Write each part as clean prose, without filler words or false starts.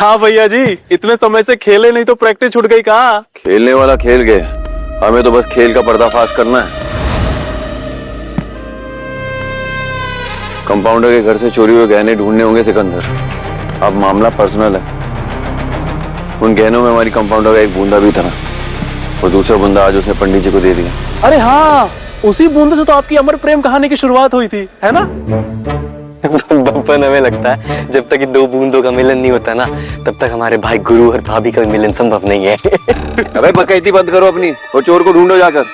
कहा भैया जी, इतने समय से खेले नहीं तो प्रैक्टिस छूट गई कहा? खेलने वाला खेल गए, हमें तो बस खेल का पर्दाफाश करना है। कंपाउंडर के घर से चोरी हुए गहने ढूंढने होंगे सिकंदर। अब मामला पर्सनल है। उन गहनों में हमारी कंपाउंडर का एक बूंदा भी था, और दूसरा बूंदा आज उसने पंडित जी को दे दिया। अरे हाँ, उसी बूंदे से तो आपकी अमर प्रेम कहानी की शुरुआत हुई थी, है ना? बप्पन, हमें लगता है जब तक इन दो बूंदों का मिलन नहीं होता ना, तब तक हमारे भाई गुरु और भाभी का मिलन संभव नहीं है। अबे बकैती बंद करो अपनी और चोर को ढूंढो जाकर।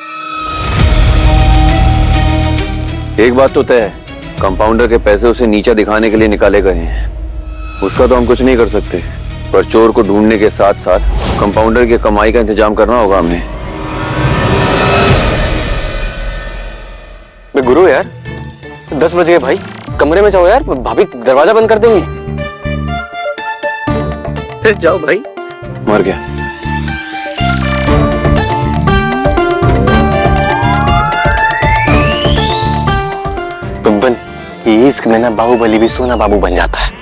एक बात तो तय है, कंपाउंडर के पैसे उसे नीचा दिखाने के लिए निकाले गए हैं। उसका तो हम कुछ नहीं कर सकते, पर चोर को ढूंढने के साथ साथ कंपाउंडर की कमाई का इंतजाम करना होगा हमें। गुरु यार, 10 बज गए भाई, कमरे में जाओ यार, भाभी दरवाजा बंद कर देंगी। जाओ भाई। मर गया। बब्बन, ये इश्क में ना बाहुबली भी सोना बाबू बन जाता है।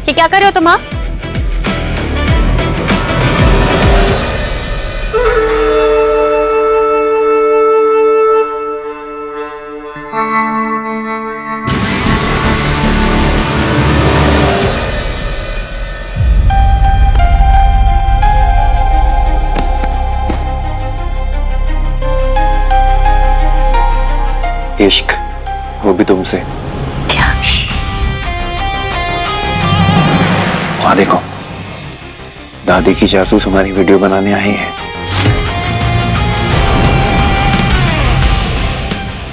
ये क्या कर रहे हो तुम? हाँ, इश्क, वो भी तुमसे। वहां देखो, दादी की जासूस हमारी वीडियो बनाने आई है।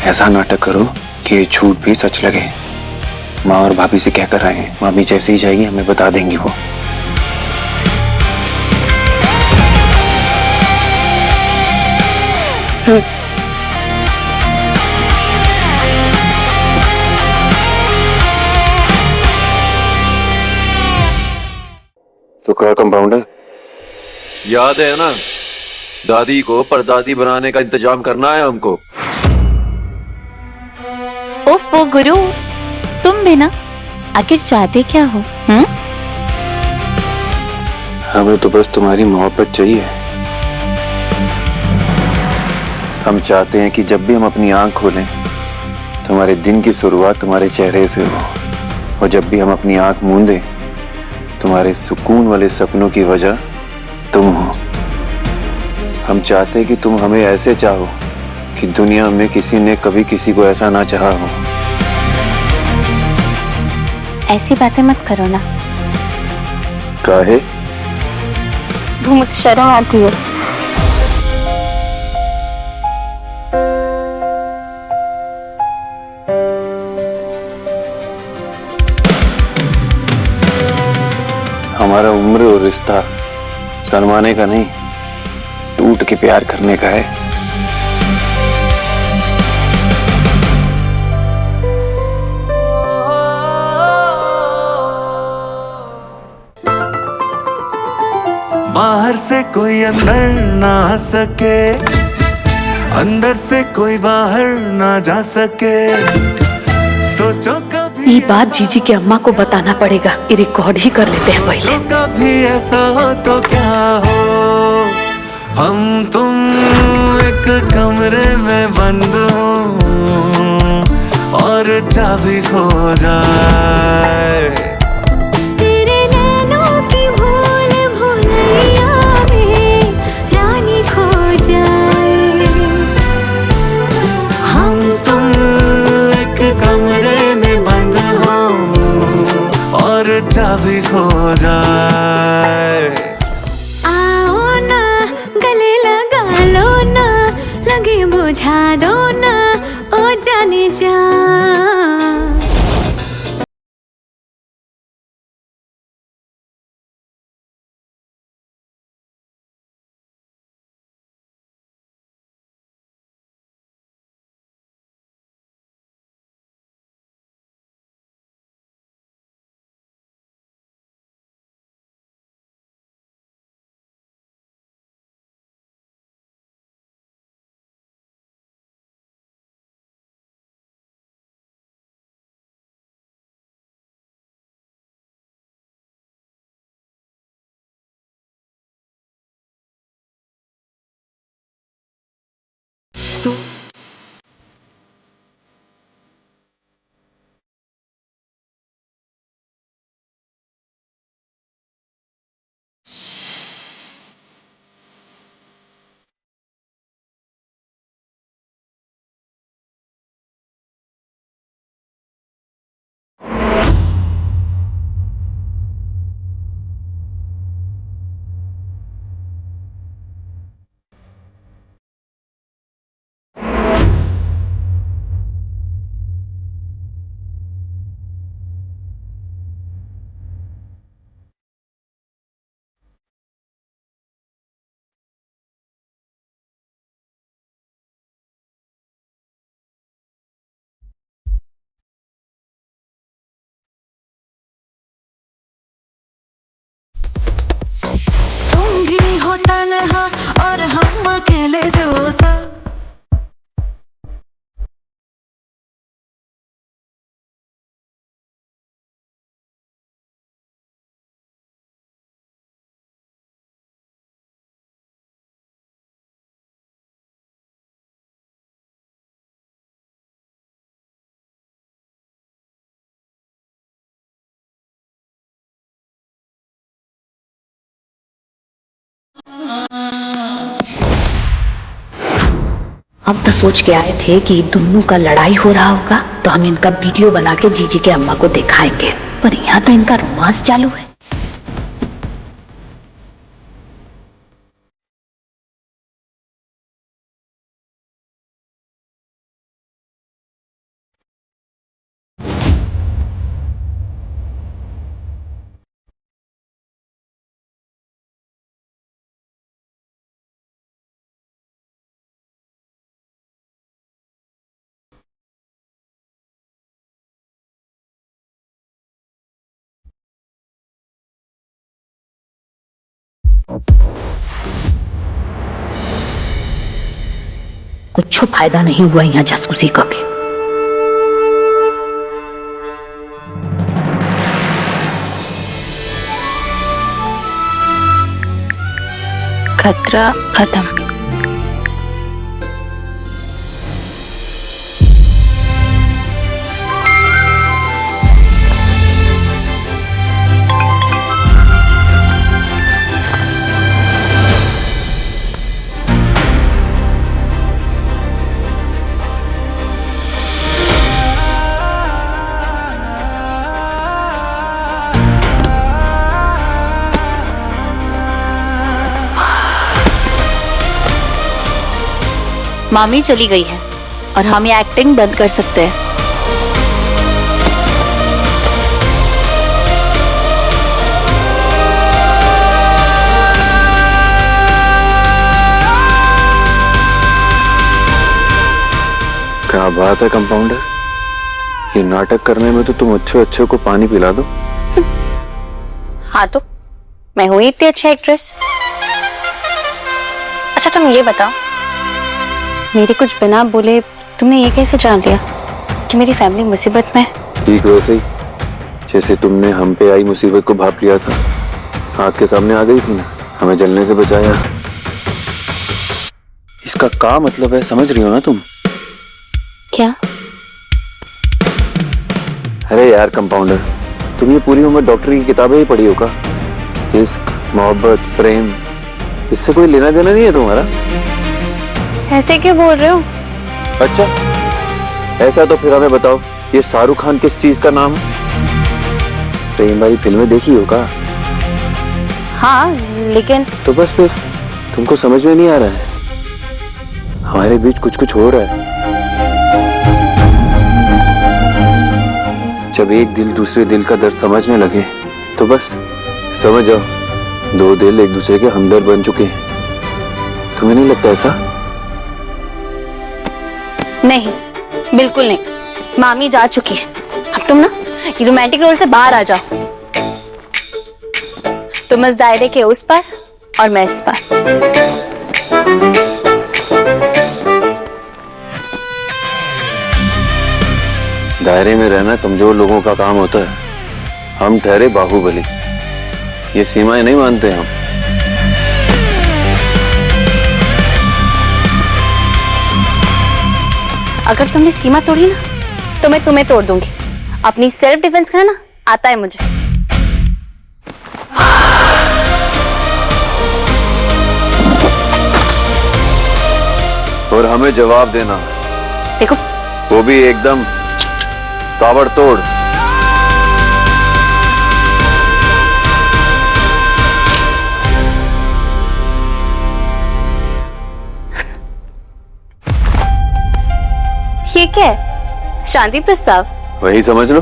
ऐसा नाटक करो कि ये झूठ भी सच लगे। माँ और भाभी से क्या कर आए हैं, मामी जैसे ही जाएगी हमें बता देंगी वो। तो क्या कंपाउंडर, याद है ना, दादी को परदादी बनाने का इंतजाम करना है हमको। ओफो गुरु, तुम भी ना, आखिर चाहते क्या हो? हमें तो बस तुम्हारी मोहब्बत चाहिए। हम चाहते हैं कि जब भी हम अपनी आंख खोलें तो हमारे दिन की शुरुआत तुम्हारे चेहरे से हो, और जब भी हम अपनी आंख मूंदें तुम्हारे सुकून वाले सपनों की वजह तुम हो। हम चाहते हैं कि तुम हमें ऐसे चाहो कि दुनिया में किसी ने कभी किसी को ऐसा ना चाहा हो। ऐसी बातें मत करो ना। काहे? मुझे शर्म आती है। हमारा उम्र और रिश्ता शर्माने का नहीं, टूट के प्यार करने का है। बाहर से कोई अंदर ना आ सके, अंदर से कोई बाहर ना जा सके। सोचो कभी ये बात जीजी के अम्मा को बताना पड़ेगा। ये रिकॉर्ड ही कर लेते हैं पहले। कभी ऐसा हो तो क्या हो, हम तुम एक कमरे में बंद हो और चाबी खो जाए। कमरे में बंद हो जाए। आओ ना गले लगा लो ना, लगे बुझा दो ना ओ जाने जा। तुम भी हो तन्हा और हम अकेले जो सा। हम तो सोच के आए थे कि दोनों का लड़ाई हो रहा होगा तो हम इनका वीडियो बना के जीजी के अम्मा को दिखाएंगे, पर यहाँ तो इनका रोमांस चालू है। कुछ फायदा नहीं हुआ यहाँ जासूसी करके। खतरा खत्म। मामी चली गई है और हम ये एक्टिंग बंद कर सकते हैं। क्या बात है कंपाउंडर, ये नाटक करने में तो तुम अच्छे को पानी पिला दो। हाँ तो मैं हुई इतनी अच्छी एक्ट्रेस। अच्छा तुम ये बताओ, मेरे कुछ बिना बोले तुमने ये कैसे जान लिया कि मेरी फैमिली मुसीबत में है? ठीक वैसे ही जैसे तुमने हम पे आई मुसीबत को भाप लिया था, आग के सामने आ गई थी ना, हमें जलने से बचाया। इसका क्या मतलब है, समझ रही हो ना तुम? क्या? अरे यार कंपाउंडर, तुम ये पूरी उम्र डॉक्टरी की किताबें ही पढ़ी हो का? इश्क, मोहब्बत, प्रेम, इससे कोई लेना देना नहीं है तुम्हारा? ऐसे क्यों बोल रहे हो? अच्छा ऐसा तो फिर हमें बताओ, ये शाहरुख खान किस चीज का नाम है? प्रेम वाली फिल्में देखी हो का? हाँ लेकिन तो बस फिर तुमको समझ में नहीं आ रहा है? हमारे बीच कुछ कुछ हो रहा है। जब एक दिल दूसरे दिल का दर्द समझने लगे तो बस समझ जाओ, दो दिल एक दूसरे के हमदर्द बन चुके हैं। तुम्हें नहीं लगता ऐसा? नहीं, बिल्कुल नहीं। मामी जा चुकी है। अब तुम ना ये रोमांटिक रोल से बाहर आ जाओ। तुम इस दायरे के उस पार और मैं इस पार। दायरे में रहना कमजोर लोगों का काम होता है। हम ठहरे बाहुबली, ये सीमाएं नहीं मानते हम। अगर तुमने सीमा तोड़ी ना तो मैं तुम्हें तोड़ दूंगी। अपनी सेल्फ डिफेंस करना ना आता है मुझे। और हमें जवाब देना, देखो वो भी एकदम ताबड़तोड़। ये क्या है? शांति प्रस्ताव? वही समझ लो।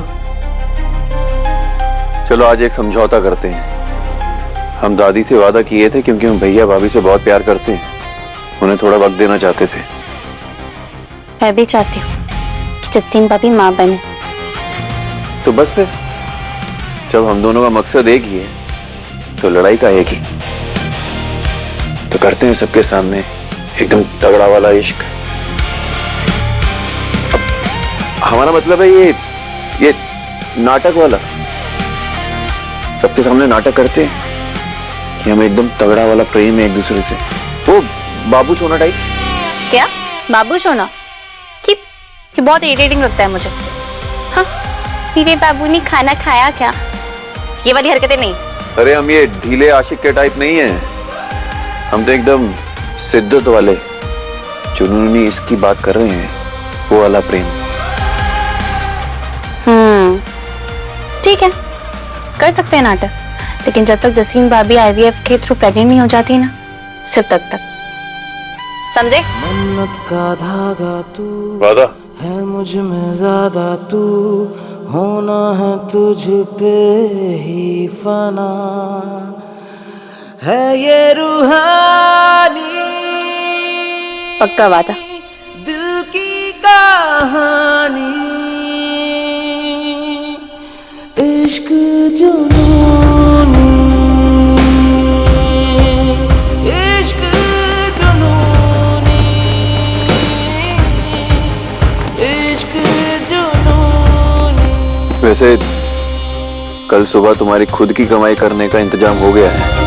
चलो आज एक समझौता करते हैं। हम दादी से वादा किए थे क्योंकि हम भैया भाभी से बहुत प्यार करते हैं, उन्हें थोड़ा वक्त देना चाहते थे। मैं भी चाहती हूँ कि जस्टिन भाभी माँ बने। तो बस फिर जब हम दोनों का मकसद एक ही है तो लड़ाई का एक ही। तो करते हैं सबके सामने एकदम तगड़ा वाला इश्क। हमारा मतलब है ये नाटक वाला। सबके सामने नाटक करते हैं कि हम एकदम तगड़ा वाला प्रेम है एक दूसरे से। वो बाबू सोना टाइप। क्या बाबू सोना? कि बहुत इरिटेटिंग लगता है मुझे। हाँ, मेरे बाबू ने खाना खाया क्या? ये वाली हरकतें नहीं। अरे हम ये ढीले आशिक के टाइप नहीं है। हम तो एकदम शिद्दत वाले जुनूनी इसकी बात कर रहे हैं, वो वाला प्रेम। ठीक है, कर सकते हैं नाटक, लेकिन जब तक जसीन भाभी IVF के थ्रू प्रेग्नेंट नहीं हो जाती ना, सिर्फ तक समझे? मन्नत का धागा तू वादा है मुझ में ज्यादा, तू होना है तुझ पे ही फना, है ये रूहानी पक्का वादा। दिल की कहानी, इश्क जुनूनी, इश्क जुनूनी, इश्क जुनूनी। वैसे कल सुबह तुम्हारी खुद की कमाई करने का इंतजाम हो गया है?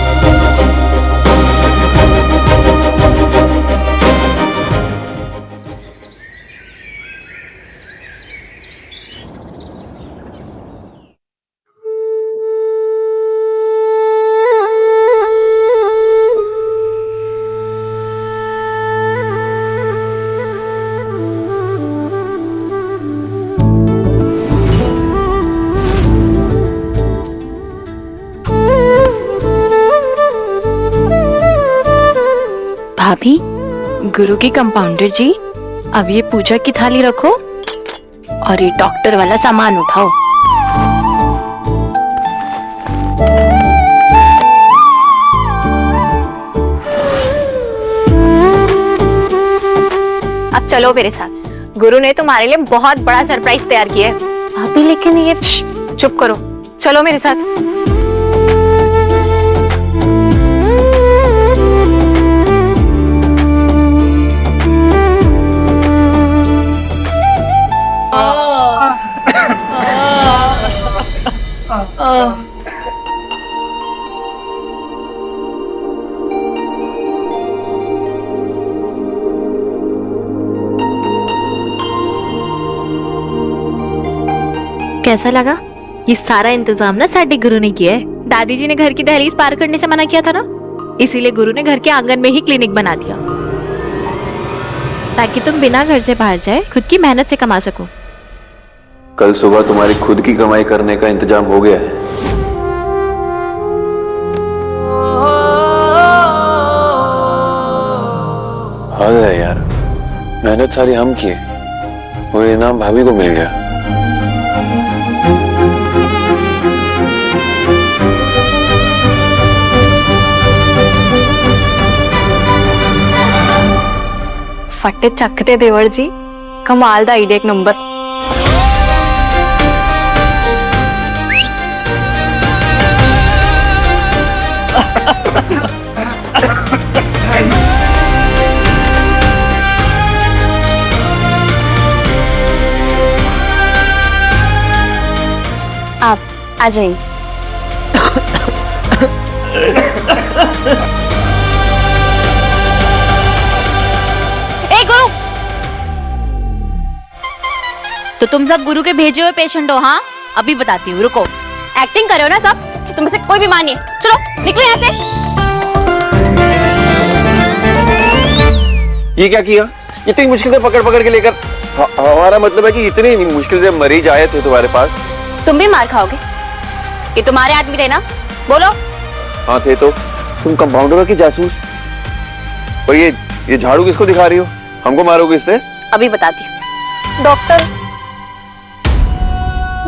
भाभी, गुरु की कंपाउंडर जी, अब ये पूजा की थाली रखो और ये डॉक्टर वाला सामान उठाओ। अब चलो मेरे साथ, गुरु ने तुम्हारे लिए बहुत बड़ा सरप्राइज तैयार किया है। भाभी लेकिन ये चुप करो, चलो मेरे साथ। कैसा लगा? ये सारा इंतजाम ना साडे गुरु ने किया है। दादी जी ने घर की दहलीज पार करने से मना किया था ना, इसीलिए गुरु ने घर के आंगन में ही क्लिनिक बना दिया, ताकि तुम बिना घर से बाहर जाए खुद की मेहनत से कमा सको। कल सुबह तुम्हारी खुद की कमाई करने का इंतजाम हो गया है? सारे हम किए, वो इनाम भाभी को मिल गया। फट्टे चकते देवर जी, कमाल दा आइडिया एक नंबर। आप आ जाइए। गुरु, तो तुम सब गुरु के भेजे हुए पेशेंट हो? हाँ, अभी बताती हूँ, रुको। एक्टिंग कर रहे हो ना सब? तुम में से कोई बीमार नहीं है। चलो निकलो यहाँ से। ये क्या किया? इतनी मुश्किल से पकड़ पकड़ के लेकर, हमारा मतलब है कि इतनी मुश्किल से मरीज आए थे तुम्हारे पास। तुम भी मार खाओगे? ये तुम्हारे आदमी थे ना? बोलो। हाँ थे तो। तुम कंपाउंडर की जासूस? और ये झाड़ू किसको दिखा रही हो? हमको मारोगे इससे? अभी बताती हूँ। डॉक्टर,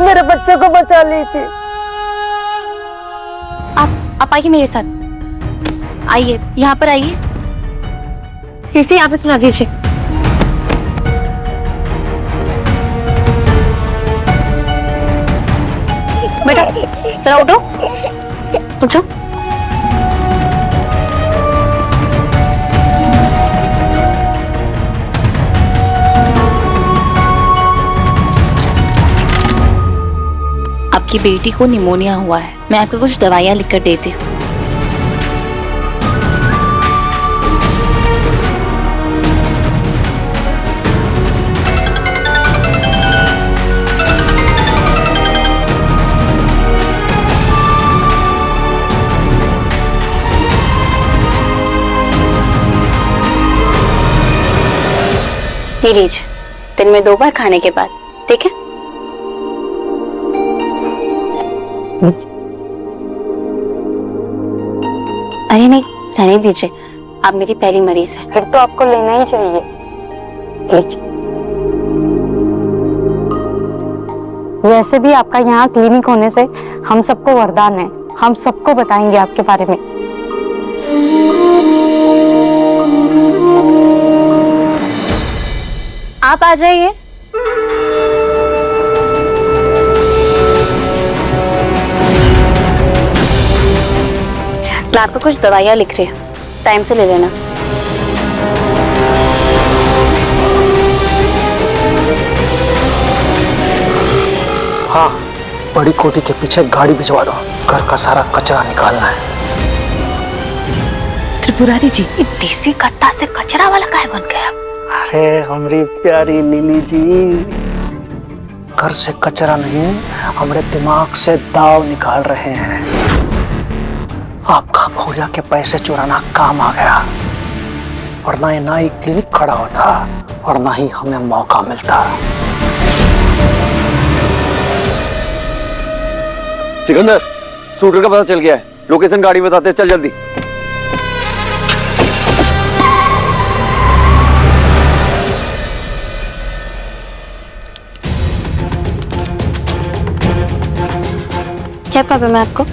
मेरे बच्चे को बचा लीजिए। आप आइए मेरे साथ, आइए यहाँ पर आइए। इसे यहाँ पे सुना दीजिए। बेटा जरा उठो, उठो। आपकी बेटी को निमोनिया हुआ है, मैं आपको कुछ दवाइयाँ लिखकर देती हूँ। ये लीजिए, दिन में 2 बार खाने के बाद, ठीक है? अरे नहीं, रहने दीजिए, आप मेरी पहली मरीज है। फिर तो आपको लेना ही चाहिए। लीजिए। वैसे भी आपका यहाँ क्लिनिक होने से हम सबको वरदान है, हम सबको बताएंगे आपके बारे में। आप आ जाइए। मैं आपको कुछ दवाइयाँ लिख रही हूँ, टाइम से ले लेना। हाँ, बड़ी कोठी के पीछे गाड़ी भिजवा दो, घर का सारा कचरा निकालना है। त्रिपुरारी जी, ये देसी कट्टा से कचरा वाला काहे बन गया? अरे हमारी प्यारी लीली जी, घर से कचरा नहीं, हमारे दिमाग से दाव निकाल रहे हैं। आपका भूरिया के पैसे चुराना काम आ गया, वरना ये ना ही क्लिनिक खड़ा होता और ना ही हमें मौका मिलता। सिकंदर, शूटर का पता चल गया है, लोकेशन गाड़ी बताते हैं, चल जल्दी। क्या प्रॉब्लम है आपको?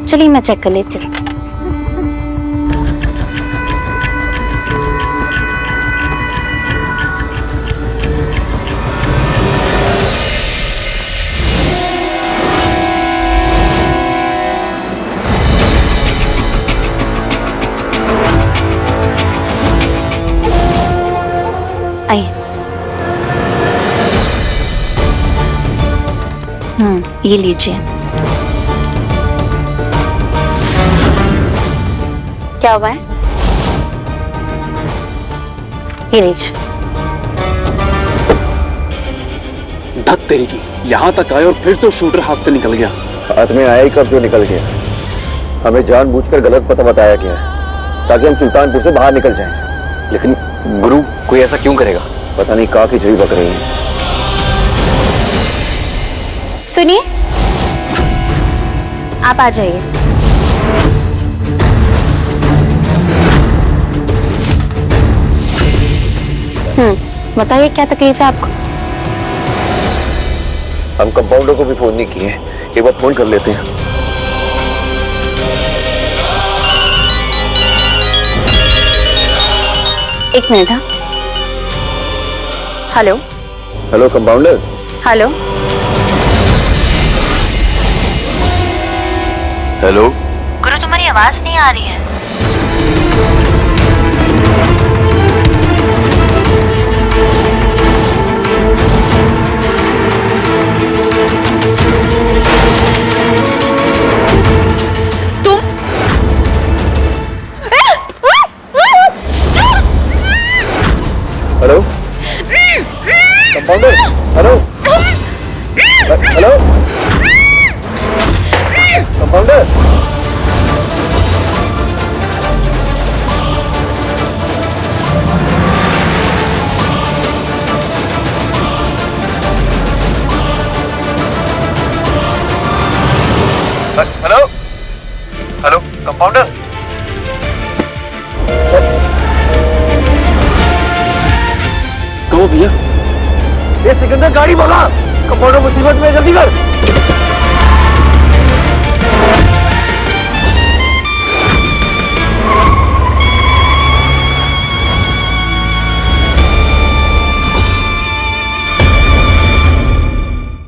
चलिए मैं चेक कर लेती हूँ। आइए। ये लीजिए। क्या हुआ है? ये लीजिए। धत तेरी की, यहाँ तक आए और फिर से शूटर हाथ से निकल गया। हाथ में आया ही कब जो निकल गया। हमें जानबूझकर गलत पता बताया गया है ताकि हम सुल्तानपुर से बाहर निकल जाएं। लेकिन गुरु, कोई ऐसा क्यों करेगा? पता नहीं कहाँ की छवि बक रही है। सुनिए, आप आ जाइए। बताइए क्या तकलीफ है आपको? हम कंपाउंडर को भी फोन नहीं किए, एक बार फोन कर लेते हैं। एक मिनट। हाँ, hello. Hello compounder. Hello hello. गुरु तुम्हारी आवाज नहीं आ रही है। Hello compounder. Hello hello compounder. Hello hello compounder. तो भैया ये सिकंदर गाड़ी भगा, कंपाउंडर मुसीबत में, जल्दी कर।